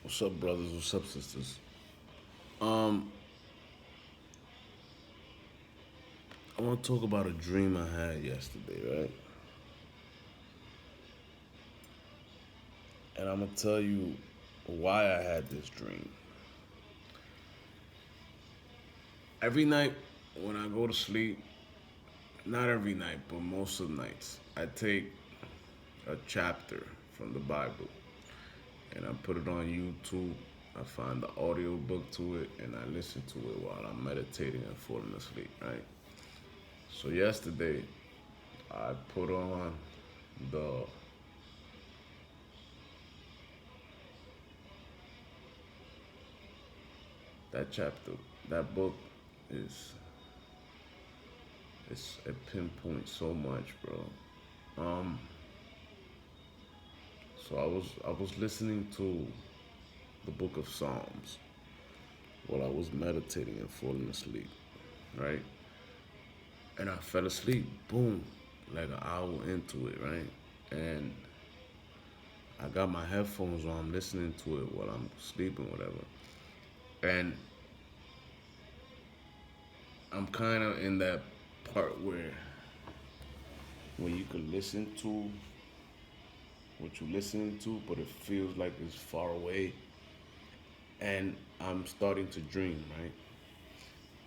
What's up, brothers? What's up, sisters? Um, I want to talk about a dream I had yesterday, right? And I'm gonna tell you why I had this dream. Every night when I go to sleep, not every night, but most of the nights, I take a chapter from the Bible and I put it on YouTube. I find the audio book to it and I listen to it while I'm meditating and falling asleep, right? So yesterday, I put on the that chapter, that book is it pinpoints so much, bro. Um, so I was listening to the book of Psalms while I was meditating and falling asleep, right? And I fell asleep, boom, like an hour into it, right? And I got my headphones on, I'm listening to it while I'm sleeping, whatever. And I'm kind of in that part where when you can listen to what you're listening to, but it feels like it's far away. And I'm starting to dream, right?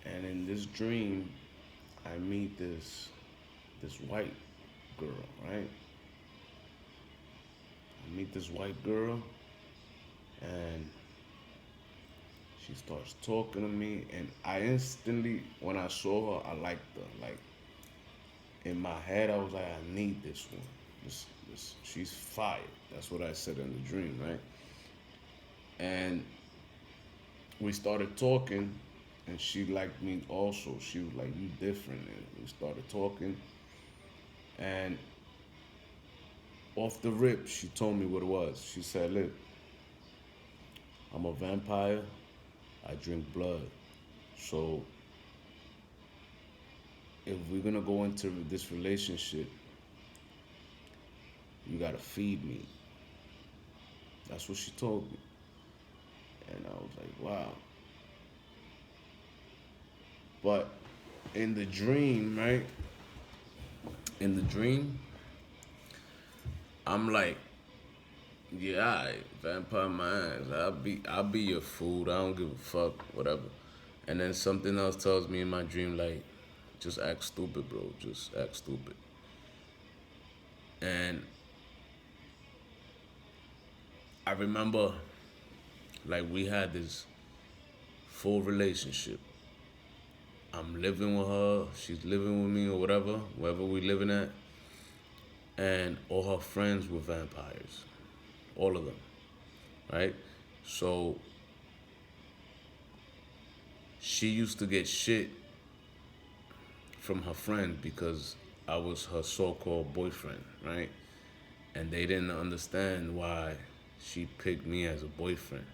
And in this dream, I meet this white girl, right? I meet this white girl, and she starts talking to me, and I instantly, when I saw her, I liked her. Like in my head, I was like, I need this one. She's fire. That's what I said in the dream, right? And we started talking, and she liked me also. She was like, "You different," and we started talking. And off the rip, she told me what it was. She said, "Look, I'm a vampire. I drink blood. So if we're gonna go into this relationship, you gotta feed me." That's what she told me, and I was like, "Wow." But in the dream, right? In the dream, I'm like, yeah, alright, vampire minds. I'll be your food. I don't give a fuck, whatever. And then something else tells me in my dream like, just act stupid, bro. Just act stupid. And I remember like we had this full relationship. I'm living with her, she's living with me or whatever, wherever we living at. And all her friends were vampires. All of them. Right? So she used to get shit from her friend because I was her so-called boyfriend, right? And they didn't understand why she picked me as a boyfriend.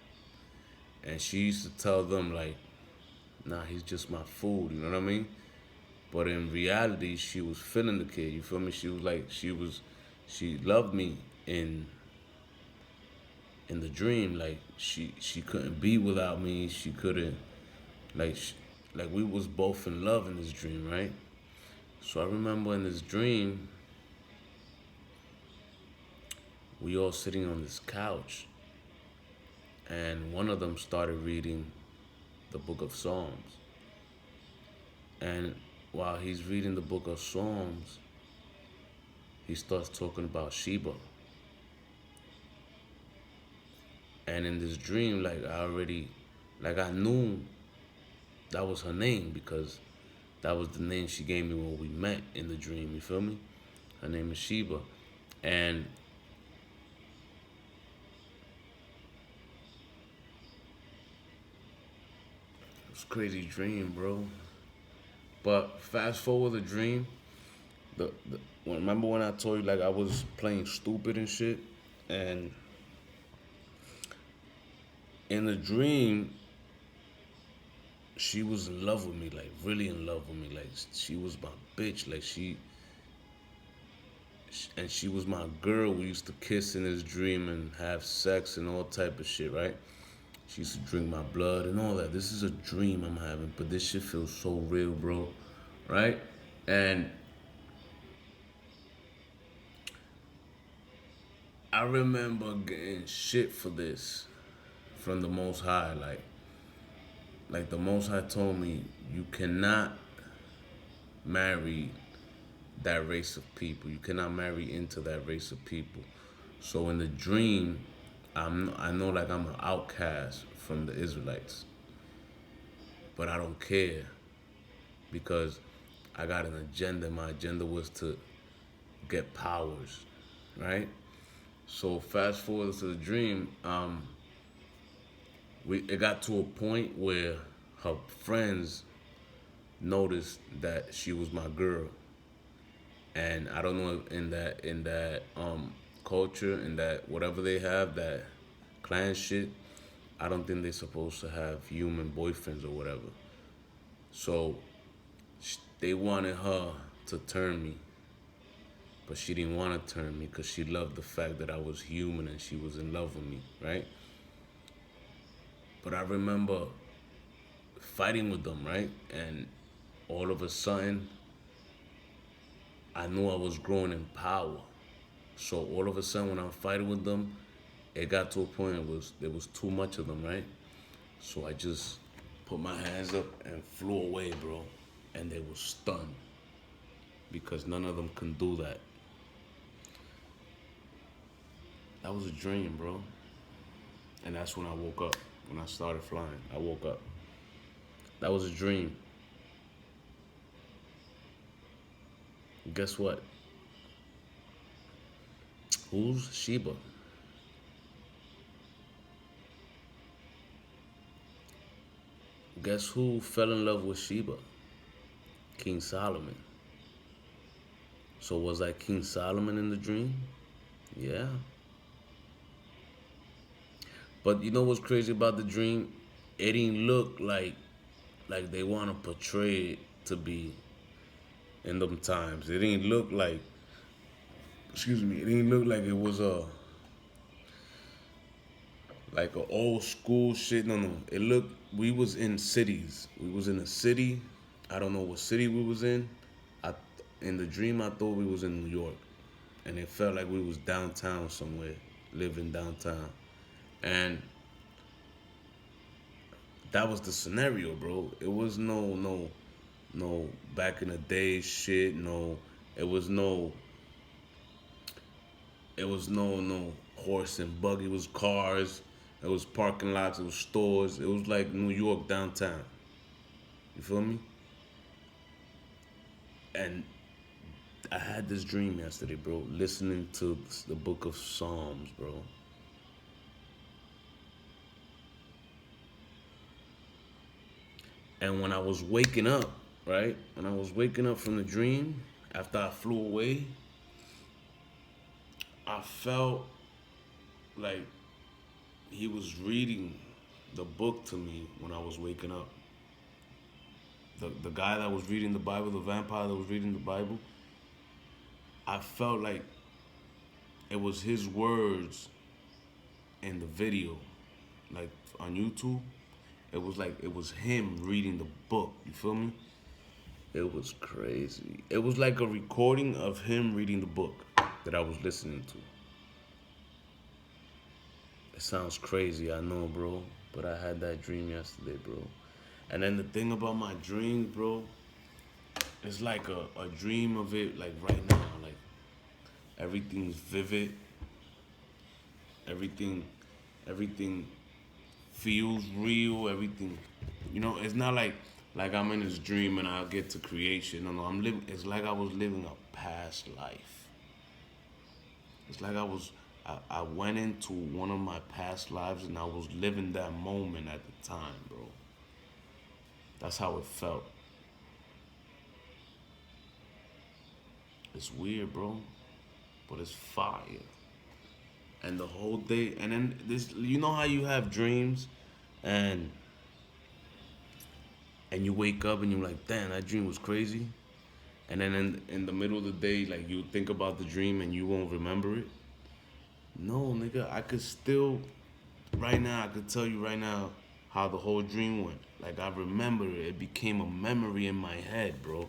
And she used to tell them like, "Nah, he's just my food," you know what I mean? But in reality, she was feeling the kid. You feel me? She was like, she loved me in the dream. Like she couldn't be without me. She couldn't like like we was both in love in this dream, right? So I remember in this dream, we all sitting on this couch, and one of them started reading the book of Psalms. And while he's reading the book of Psalms, he starts talking about Sheba. And in this dream, like I knew that was her name because that was the name she gave me when we met in the dream. You feel me? Her name is Sheba. And it was a crazy dream, bro. But fast forward the dream, remember when I told you like I was playing stupid and shit, and in the dream, she was in love with me, like really in love with me, like she was my bitch, like and she was my girl. We used to kiss in this dream and have sex and all type of shit, right? She used to drink my blood and all that. This is a dream I'm having, but this shit feels so real, bro. Right? And I remember getting shit for this from the Most High. Like the Most High told me, you cannot marry that race of people. You cannot marry into that race of people. So in the dream, I know like I'm an outcast from the Israelites, but I don't care because I got an agenda. My agenda was to get powers, right? So fast forward to the dream, it got to a point where her friends noticed that she was my girl, and I don't know if in that culture, in that whatever they have, that clan shit, I don't think they're supposed to have human boyfriends or whatever. So they wanted her to turn me, but she didn't want to turn me because she loved the fact that I was human and she was in love with me, right? But I remember fighting with them, right? And all of a sudden, I knew I was growing in power. So all of a sudden, when I'm fighting with them, it got to a point there was too much of them, right? So I just put my hands up and flew away, bro. And they were stunned because none of them can do that. That was a dream, bro. And that's when I woke up. When I started flying, I woke up. That was a dream. Guess what? Who's Sheba? Guess who fell in love with Sheba? King Solomon. So was I King Solomon in the dream? Yeah. But you know what's crazy about the dream? It didn't look like they want to portray it to be in them times. It didn't look like, excuse me, it didn't look like it was a old school shit. No, no. It looked, we was in cities. We was in a city. I don't know what city we was in. I in the dream I thought we was in New York, and it felt like we was downtown somewhere, living downtown, and that was the scenario, bro. It was no back in the day shit. No, it was no no horse and buggy. It was cars. It was parking lots. It was stores. It was like New York downtown. You feel me? And I had this dream yesterday, bro. Listening to the Book of Psalms, bro. And when I was waking up, right? When I was waking up from the dream, after I flew away, I felt like he was reading the book to me when I was waking up. The guy that was reading the Bible, the vampire that was reading the Bible, I felt like it was his words in the video, like on YouTube. It was like it was him reading the book. You feel me? It was crazy. It was like a recording of him reading the book that I was listening to. It sounds crazy, I know, bro. But I had that dream yesterday, bro. And then the thing about my dreams, bro, it's like a dream of it, like right now. Like everything's vivid. Everything, everything feels real. Everything, it's not like I'm in this dream and I'll get to creation. No, no, I'm living. It's like I was living a past life. It's like I went into one of my past lives and I was living that moment at the time, bro. That's how it felt. It's weird, bro, but it's fire. And the whole day, and then this, you know how you have dreams, and you wake up and you're like, damn, that dream was crazy. And then in the middle of the day, like you think about the dream and you won't remember it. No, nigga, I could still, right now, I could tell you right now how the whole dream went. Like I remember it. It became a memory in my head, bro.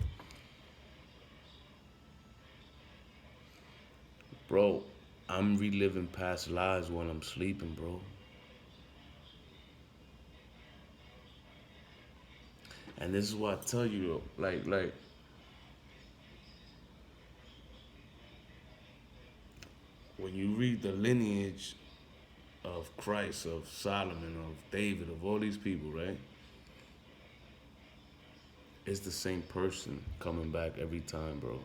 Bro, I'm reliving past lives when I'm sleeping, bro. And this is what I tell you, though. Like when you read the lineage of Christ, of Solomon, of David, of all these people, right? It's the same person coming back every time, bro.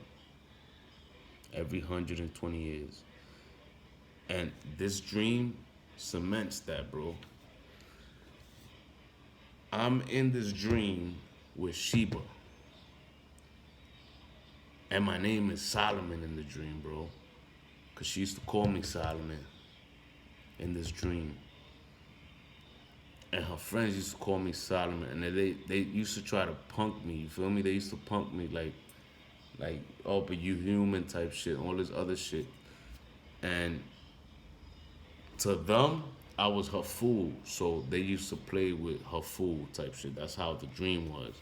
Every 120 years. And this dream cements that, bro. I'm in this dream with Sheba. And my name is Solomon in the dream, bro. Because she used to call me Solomon in this dream. And her friends used to call me Solomon. And they used to try to punk me, you feel me? They used to punk me oh, but you human type shit, all this other shit. And to them, I was her fool. So they used to play with her fool type shit. That's how the dream was.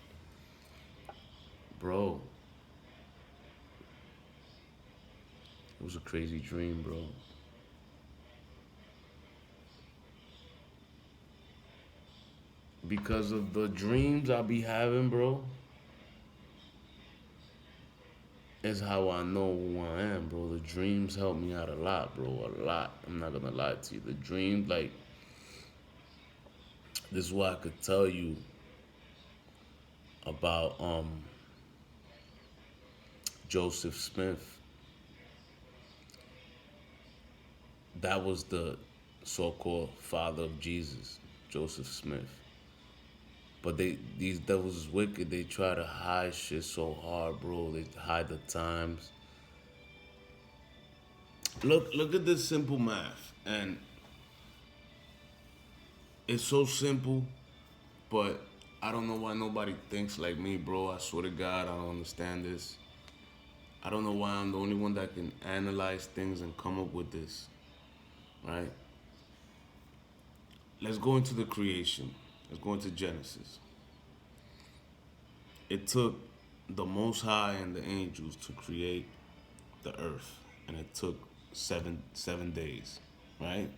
Bro, it was a crazy dream, bro. Because of the dreams I be having, bro, is how I know who I am, bro. The dreams help me out a lot, bro. A lot. I'm not gonna lie to you. The dreams, like, this is what I could tell you about Joseph Smith. That was the so-called father of Jesus, Joseph Smith. But these devils is wicked. They try to hide shit so hard, bro. They hide the times. Look at this simple math, and it's so simple, but I don't know why nobody thinks like me, bro. I swear to God, I don't understand this. I don't know why I'm the only one that can analyze things and come up with this, right? Let's go into the creation. Let's go into Genesis. It took the Most High and the angels to create the earth, and it took seven days, right?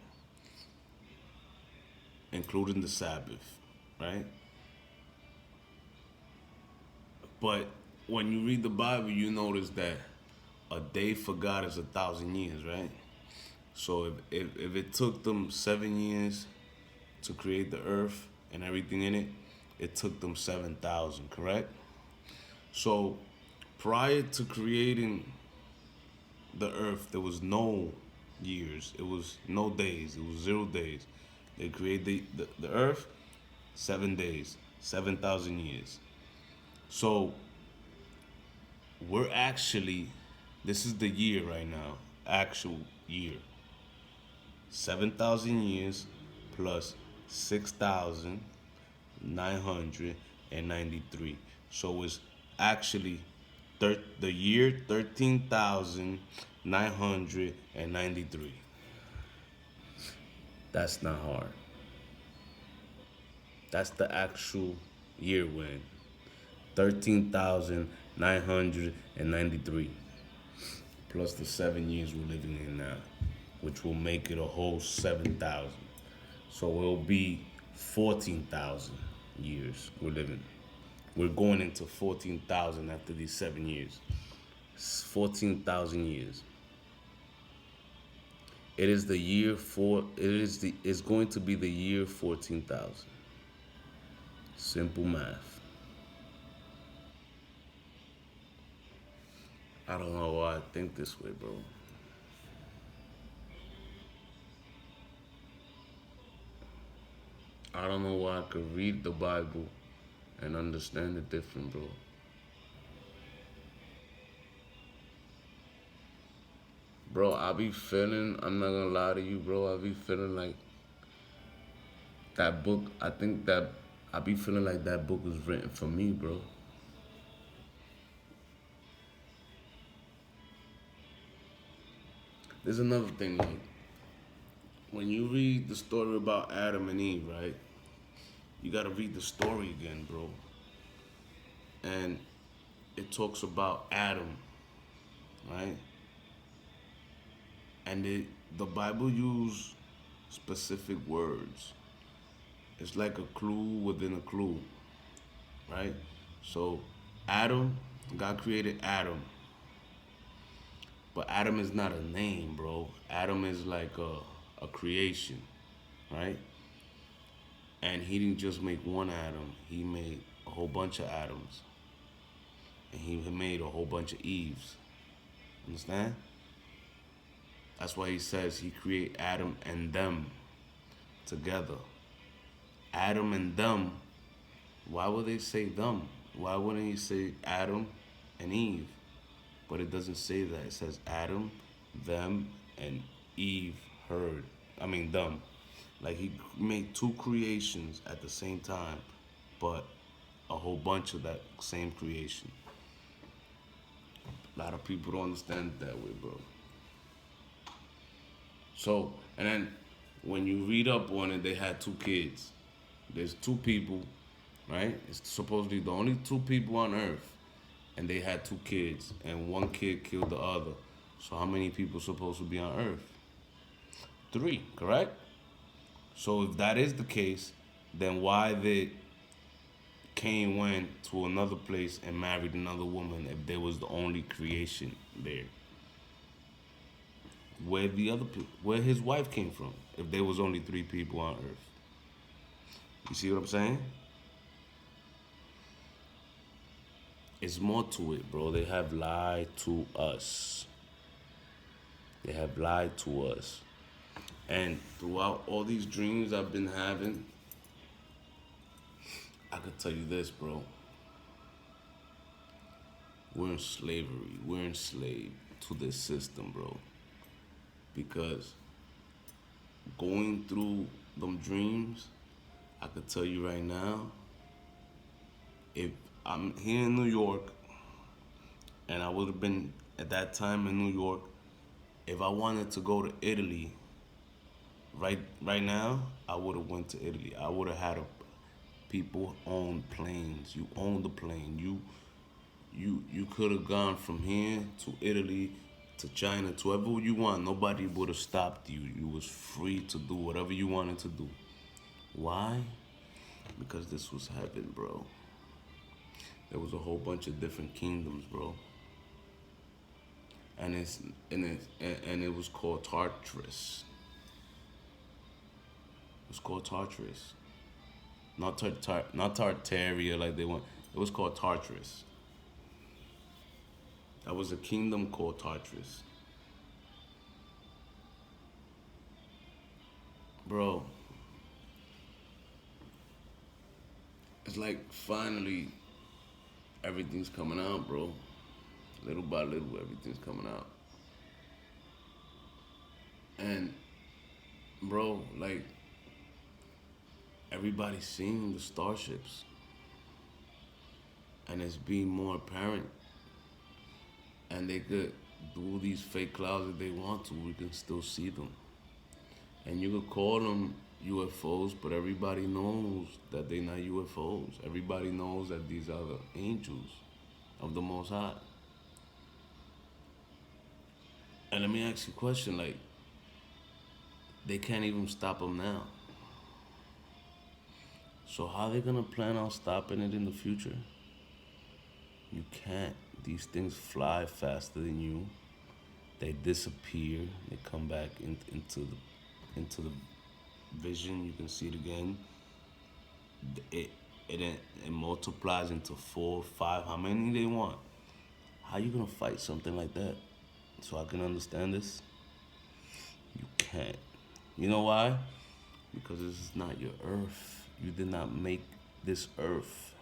Including the Sabbath, right? But when you read the Bible, you notice that a day for God is 1,000 years, right? So if it took them 7 years to create the earth and everything in it, it took them 7,000, correct? So prior to creating the earth, there was no years, it was no days, it was 0 days. They created the earth, 7 days, 7,000 years. So we're actually, this is the year right now, actual year. 7,000 years plus 6,993. So it's actually the year 13,993. That's not hard. That's the actual year win. 13,993 plus the 7 years we're living in now, which will make it a whole 7,000. So it'll be 14,000 years we're living. We're going into 14,000 after these 7 years. 14,000 years. It is the year four. It's going to be the year 14,000. Simple math. I don't know why I think this way, bro. I don't know why I could read the Bible and understand it different, bro. Bro, I be feeling, I'm not gonna lie to you, bro. I be feeling like that book, I be feeling like that book was written for me, bro. there's another thing, like when you read the story about Adam and Eve, right? You gotta read the story again, bro. And it talks about Adam, right? And the Bible use specific words. It's like a clue within a clue, right? So Adam, God created Adam, but Adam is not a name, bro. Adam is like a creation, right? And he didn't just make one Adam, he made a whole bunch of Adams. And he made a whole bunch of Eves. Understand? That's why he says he create Adam and them together. Adam and them. Why would they say them? Why wouldn't he say Adam and Eve? But it doesn't say that. It says Adam, them, and Eve heard. I mean them. Like he made two creations at the same time, but a whole bunch of that same creation. A lot of people don't understand it that way, bro. So, and then when you read up on it, they had two kids. There's two people, right? It's supposedly the only two people on earth, and they had two kids, and one kid killed the other. So how many people supposed to be on earth? Three, correct? So if that is the case, then why did Cain went to another place and married another woman if there was the only creation there? Where the other people, where his wife came from, if there was only three people on earth? You see what I'm saying? It's more to it, bro. They have lied to us. They have lied to us. And throughout all these dreams I've been having, I could tell you this, bro. We're in slavery. We're enslaved to this system, bro. Because going through them dreams, I could tell you right now, if I'm here in New York, and I would have been at that time in New York, if I wanted to go to Italy, right now, I would have went to Italy. I would have had people own planes. You own the plane. You could have gone from here to Italy to China to wherever you want. Nobody would have stopped you. You was free to do whatever you wanted to do. Why? Because this was heaven, bro. There was a whole bunch of different kingdoms, bro. And it was called Tartarus. It was called Tartarus. Not Tartaria like they want. It was called Tartarus. That was a kingdom called Tartarus. Bro, it's like finally everything's coming out, bro. Little by little, everything's coming out. And, bro, like, everybody's seeing the starships. And it's being more apparent. And they could do these fake clouds if they want to. We can still see them. And you could call them UFOs, but everybody knows that they're not UFOs. Everybody knows that these are the angels of the Most High. And let me ask you a question, like, they can't even stop them now. So how are they gonna plan on stopping it in the future? You can't. These things fly faster than you. They disappear. They come back into the vision. You can see it again. It multiplies into 4, 5, how many they want. How you gonna fight something like that? So I can understand this. You can't. You know why? Because this is not your earth. You did not make this earth.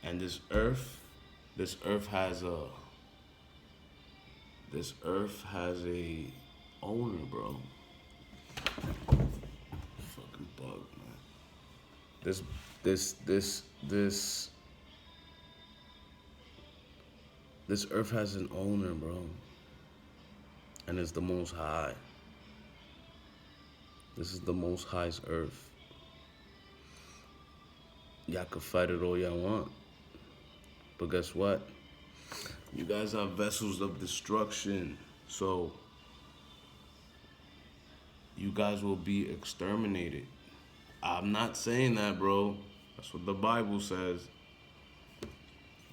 And this earth has a owner, bro. Fucking bug, man. This This earth has an owner, bro. And it's the most high. This is the most highest earth. Y'all can fight it all y'all want. But guess what? You guys are vessels of destruction. So you guys will be exterminated. I'm not saying that, bro. That's what the Bible says.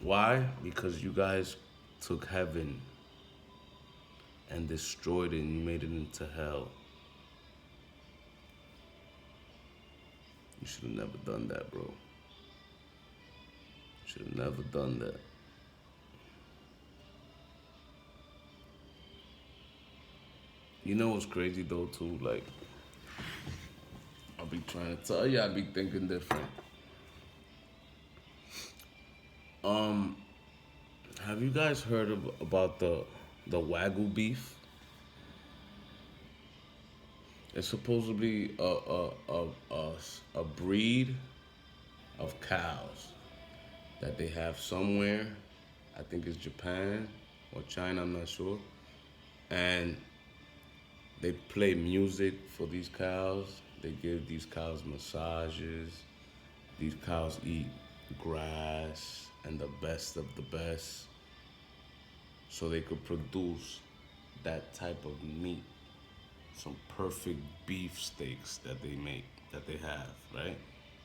Why? Because you guys took heaven and destroyed it and you made it into hell. You should have never done that, bro. You should have never done that. You know what's crazy though too? Like, I'll be trying to tell you, I be thinking different. Um, have you guys heard about the Wagyu beef? It's supposedly a breed of cows that they have somewhere. I think it's Japan or China, I'm not sure. And they play music for these cows. They give these cows massages. These cows eat grass and the best of the best so they could produce that type of meat. Some perfect beef steaks that they make, that they have, right?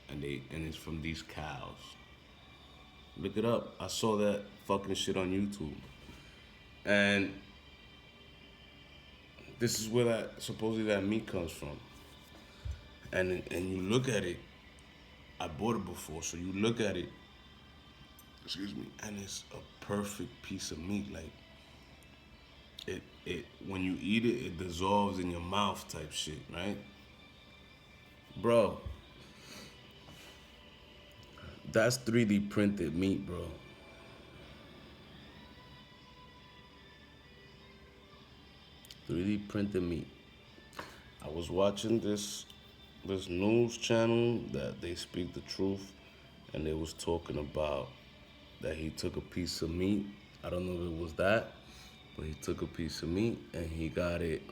And it's from these cows. Look it up. I saw that fucking shit on YouTube. And this is where that supposedly that meat comes from. And you look at it, I bought it before, so you look at it, excuse me, and it's a perfect piece of meat. Like it when you eat it, it dissolves in your mouth type shit, right? Bro, that's 3D printed meat, bro. 3D printed meat. I was watching this news channel that they speak the truth, and they was talking about that he took a piece of meat. I don't know if it was that, but he took a piece of meat and he got it.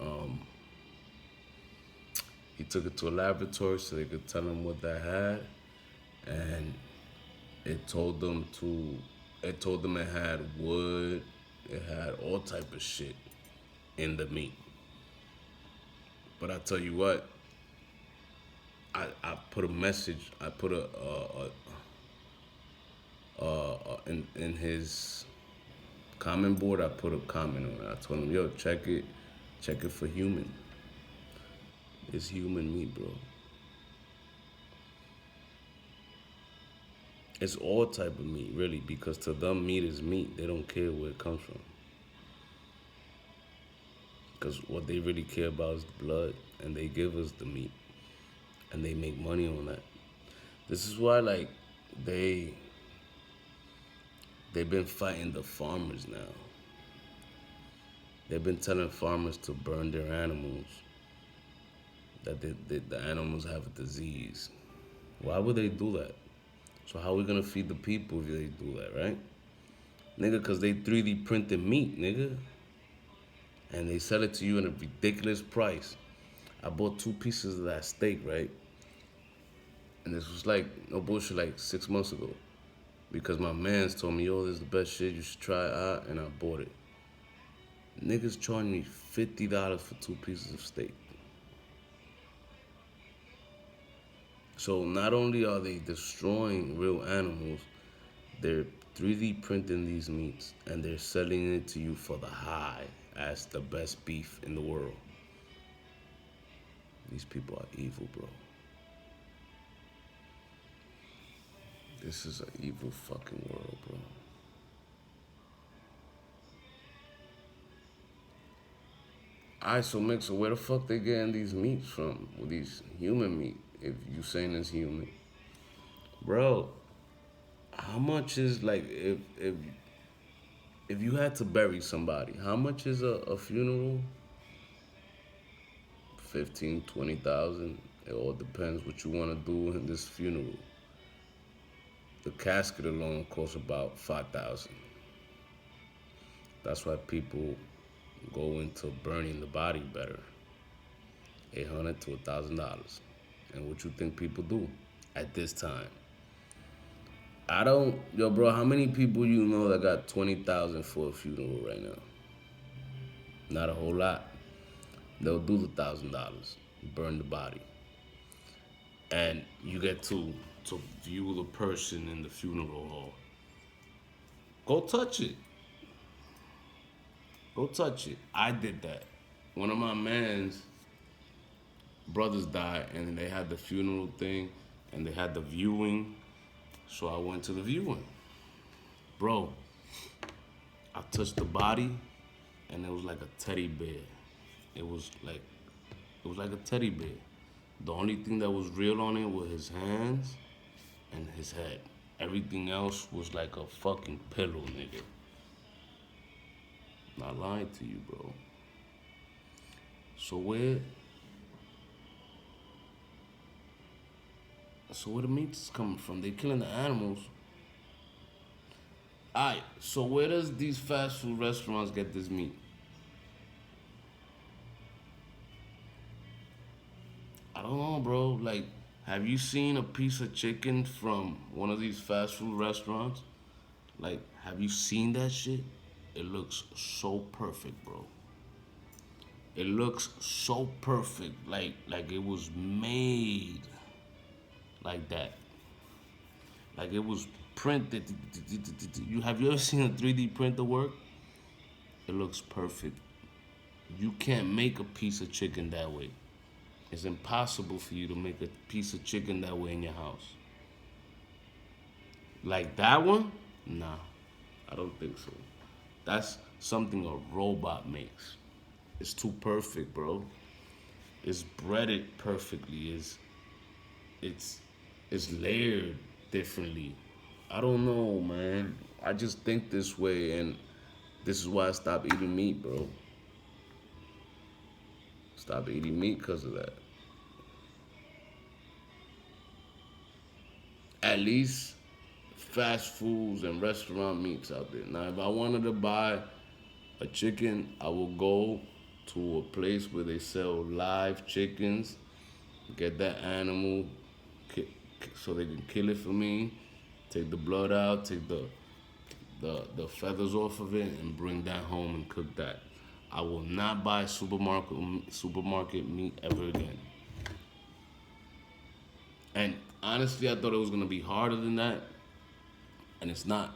He took it to a laboratory so they could tell him what that had, and it told them to. It told them it had wood. It had all type of shit in the meat. But I tell you what, I put a message. I put in his comment board. I put a comment on it. I told him, yo, check it for human. It's human meat, bro. It's all type of meat, really, because to them, meat is meat. They don't care where it comes from. Because what they really care about is the blood, and they give us the meat, and they make money on that. This is why, like, they've been fighting the farmers now. They've been telling farmers to burn their animals, that the animals have a disease. Why would they do that? So how we gonna feed the people if they do that, right? Nigga, cause they 3D printed meat, nigga. And they sell it to you at a ridiculous price. I bought 2 pieces of that steak, right? And this was like, no bullshit, like 6 months ago. Because my mans told me, yo, this is the best shit, you should try it out, and I bought it. Niggas charging me $50 for 2 pieces of steak. So not only are they destroying real animals, they're 3D printing these meats and they're selling it to you for the high as the best beef in the world. These people are evil, bro. This is an evil fucking world, bro. Alright, so Mixer, where the fuck they getting these meats from? Well, these human meat, if you saying it's human. Bro, how much is like if you had to bury somebody, how much is a funeral? 15, 20,000. It all depends what you want to do in this funeral. The casket alone costs about 5,000. That's why people go into burning the body better. 800 to $1,000. And what you think people do at this time? I don't, yo, bro. How many people you know that got 20,000 for a funeral right now? Not a whole lot. They'll do the $1,000, burn the body, and you get to view the person in the funeral hall. Go touch it. Go touch it. I did that. One of my man's brothers died, and they had the funeral thing, and they had the viewing. So I went to the viewing. Bro, I touched the body, and it was like a teddy bear. It was like it was like a teddy bear. The only thing that was real on it was his hands and his head. Everything else was like a fucking pillow, nigga. Not lying to you, bro. So where so where the meat's coming from? They killing the animals. Alright, so where does these fast food restaurants get this meat? I don't know, bro. Like, have you seen a piece of chicken from one of these fast food restaurants? Like, have you seen that shit? It looks so perfect, bro. It looks so perfect, like it was made like that. Like it was printed. You ever seen a 3D printer work? It looks perfect. You can't make a piece of chicken that way. It's impossible for you to make a piece of chicken that way in your house. Like that one? Nah, I don't think so. That's something a robot makes. It's too perfect, bro. It's breaded perfectly. It's it's layered differently. I don't know, man. I just think this way, and this is why I stopped eating meat, bro. Stop eating meat because of that. At least fast foods and restaurant meats out there. Now, if I wanted to buy a chicken, I will go to a place where they sell live chickens, get that animal so they can kill it for me, take the blood out, take the feathers off of it, and bring that home and cook that. I will not buy supermarket meat ever again. And honestly, I thought it was gonna be harder than that, and it's not.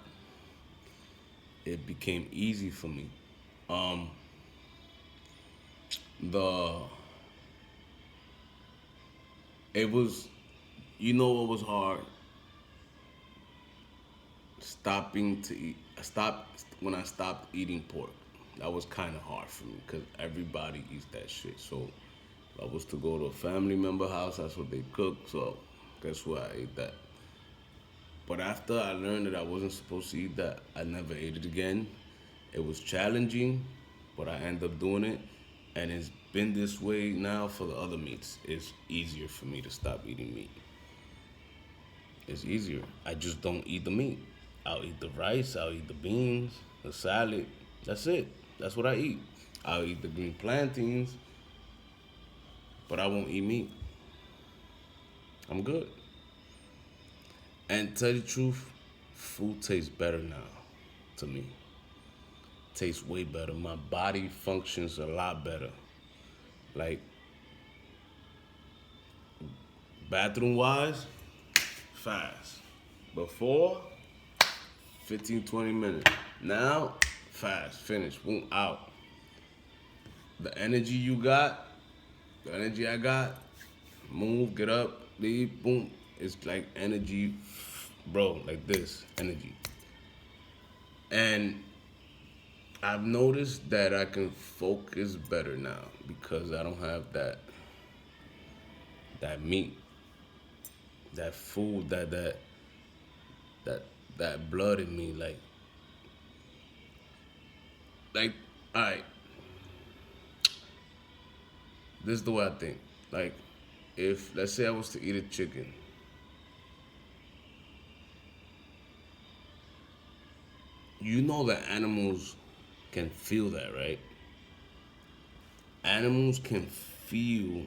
It became easy for me. Um, the it was, you know, what was hard? Stopping to eat. I stopped when I stopped eating pork. That was kind of hard for me because everybody eats that shit. So if I was to go to a family member house, that's what they cook. So guess what? I ate that. But after I learned that I wasn't supposed to eat that, I never ate it again. It was challenging, but I ended up doing it. And it's been this way now for the other meats. It's easier for me to stop eating meat. It's easier. I just don't eat the meat. I'll eat the rice, I'll eat the beans, the salad. That's it. That's what I eat. I'll eat the green plantains, but I won't eat meat. I'm good. And to tell you the truth, food tastes better now to me. Tastes way better. My body functions a lot better. Like, bathroom wise, fast. Before, 15, 20 minutes. Now, fast, finish, boom, out. The energy you got, the energy I got, move, get up, leave, boom. It's like energy, bro, like this, energy. And I've noticed that I can focus better now because I don't have that meat, that food, that that blood in me. Like, all right, this is the way I think. Like, if let's say I was to eat a chicken, you know the animals can feel that, right? Animals can feel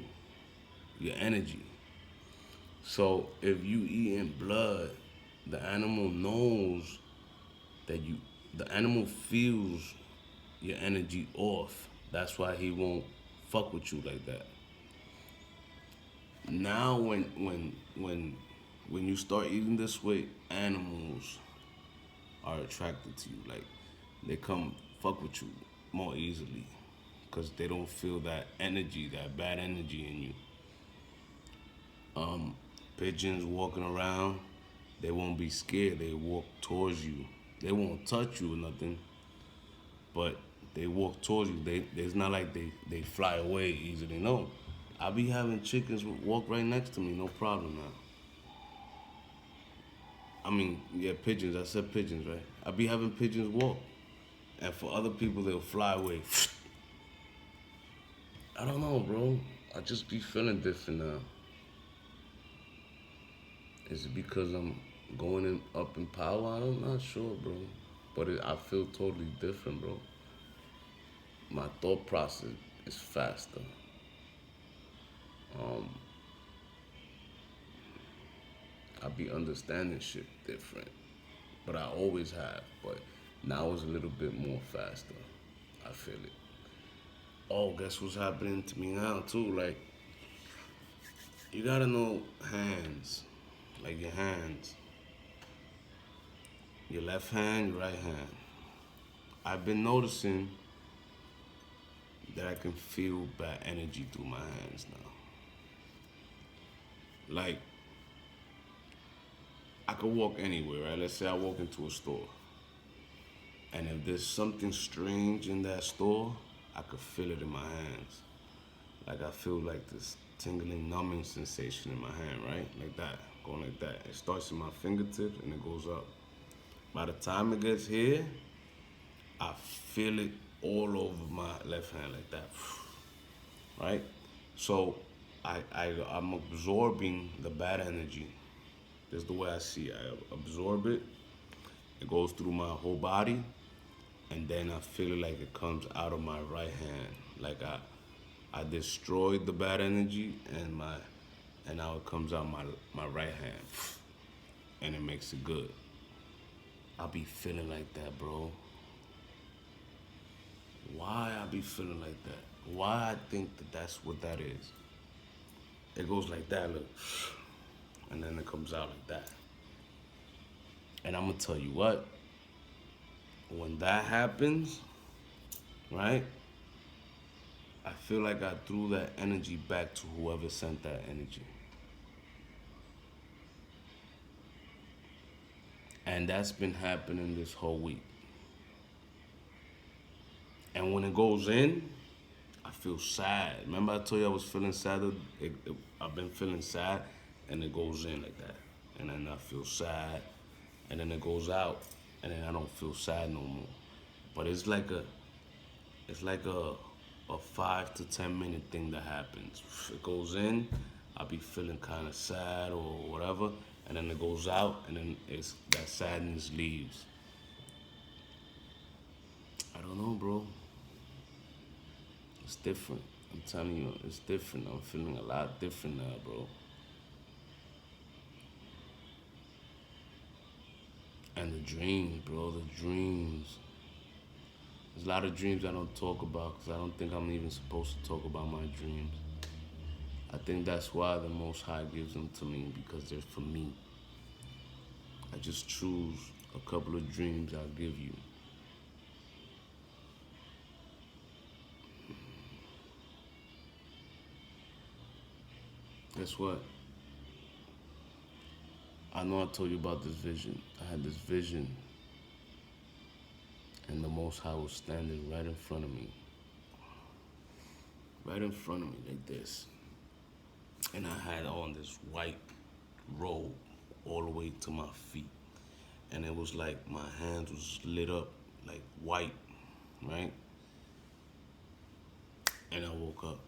your energy. So if you eating blood, the animal knows that the animal feels your energy off. That's why he won't fuck with you like that. Now when you start eating this way, animals are attracted to you. Like they come fuck with you more easily because they don't feel that energy, that bad energy in you. Pigeons walking around, they won't be scared. They walk towards you. They won't touch you or nothing, but they walk towards you. It's not like they fly away easily. No, I be having chickens walk right next to me, no problem now. I mean, yeah, pigeons. I said pigeons, right? I be having pigeons walk, and for other people they'll fly away. I don't know, bro. I just be feeling different now. Is it because I'm going up in power? I'm not sure, bro. But I feel totally different, bro. My thought process is faster. Um, I be understanding shit different, but I always have. But now it's a little bit more faster. I feel it. Oh, guess what's happening to me now too? Like you gotta know hands, like your hands, your left hand, your right hand. I've been noticing that I can feel bad energy through my hands now. Like I could walk anywhere, right? Let's say I walk into a store, and if there's something strange in that store, I could feel it in my hands. Like I feel like this tingling, numbing sensation in my hand, right? Like that, going like that. It starts in my fingertips and it goes up. By the time it gets here, I feel it all over my left hand like that, right? So I'm absorbing the bad energy. That's the way I see it. I absorb it. It goes through my whole body, and then I feel it like it comes out of my right hand. Like I destroyed the bad energy, and now it comes out my right hand, and it makes it good. I be feeling like that, bro. Why I be feeling like that? Why I think that that's what that is? It goes like that, look, and then it comes out like that. And I'm gonna tell you what, when that happens, right? I feel like I threw that energy back to whoever sent that energy. And that's been happening this whole week. And when it goes in, I feel sad. Remember I told you I was feeling sad? I've been feeling sad, and it goes in like that. And then I feel sad, and then it goes out, and then I don't feel sad no more. But it's like a 5 to 10 minute thing that happens. It goes in, I'll be feeling kind of sad or whatever, and then it goes out, and then it's that sadness leaves. I don't know, bro. It's different. I'm telling you, it's different. I'm feeling a lot different now, bro. And the dreams, bro, the dreams. There's a lot of dreams I don't talk about because I don't think I'm even supposed to talk about my dreams. I think that's why the Most High gives them to me because they're for me. I just choose a couple of dreams I'll give you. Guess what? I know I told you about this vision. I had this vision, and the Most High was standing right in front of me. Right in front of me, like this. And I had on this white robe all the way to my feet. And it was like my hands was lit up like white, right? And I woke up.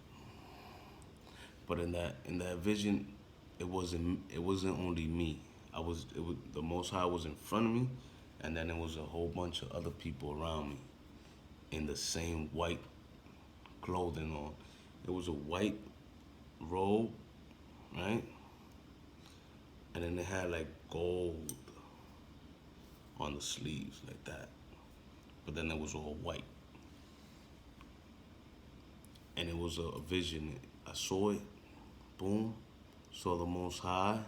But in that vision, it wasn't only me. It was the Most High was in front of me, and then there was a whole bunch of other people around me. in the same white clothing on. It was a white robe, right? And then it had like gold on the sleeves like that. But then it was all white. And it was a vision. I saw it, boom, saw the Most High,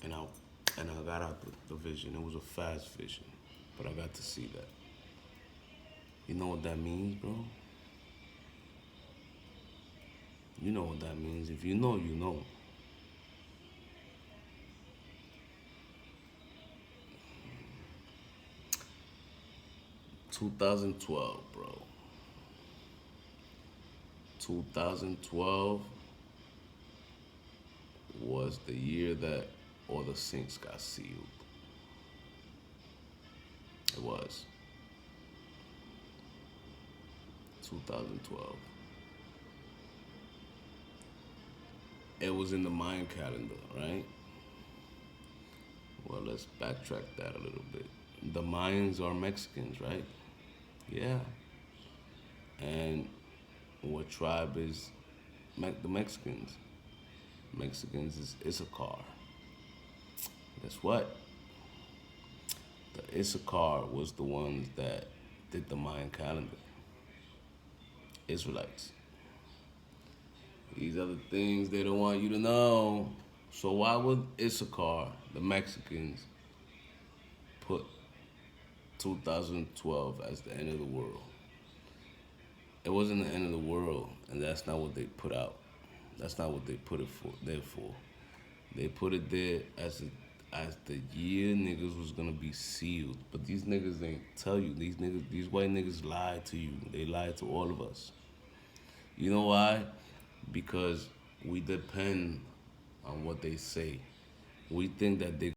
and I got out the vision. It was a fast vision, but I got to see that. You know what that means, bro? You know what that means. If you know, you know. 2012, bro. 2012 was the year that all the Saints got sealed. It was 2012. It was in the Mayan calendar, right? Well, let's backtrack that a little bit. The Mayans are Mexicans, right? Yeah. And what tribe is the Mexicans? Mexicans is Issachar. Guess what? The Issachar was the ones that did the Mayan calendar. Israelites. These are the things they don't want you to know. So why would Issachar, the Mexicans, put 2012 as the end of the world? It wasn't the end of the world, and that's not what they put out. That's not what they put it for. There for. They put it there as the year niggas was gonna be sealed. But these niggas ain't tell you. These white niggas lied to you. They lied to all of us. You know why? Because we depend on what they say. We think that they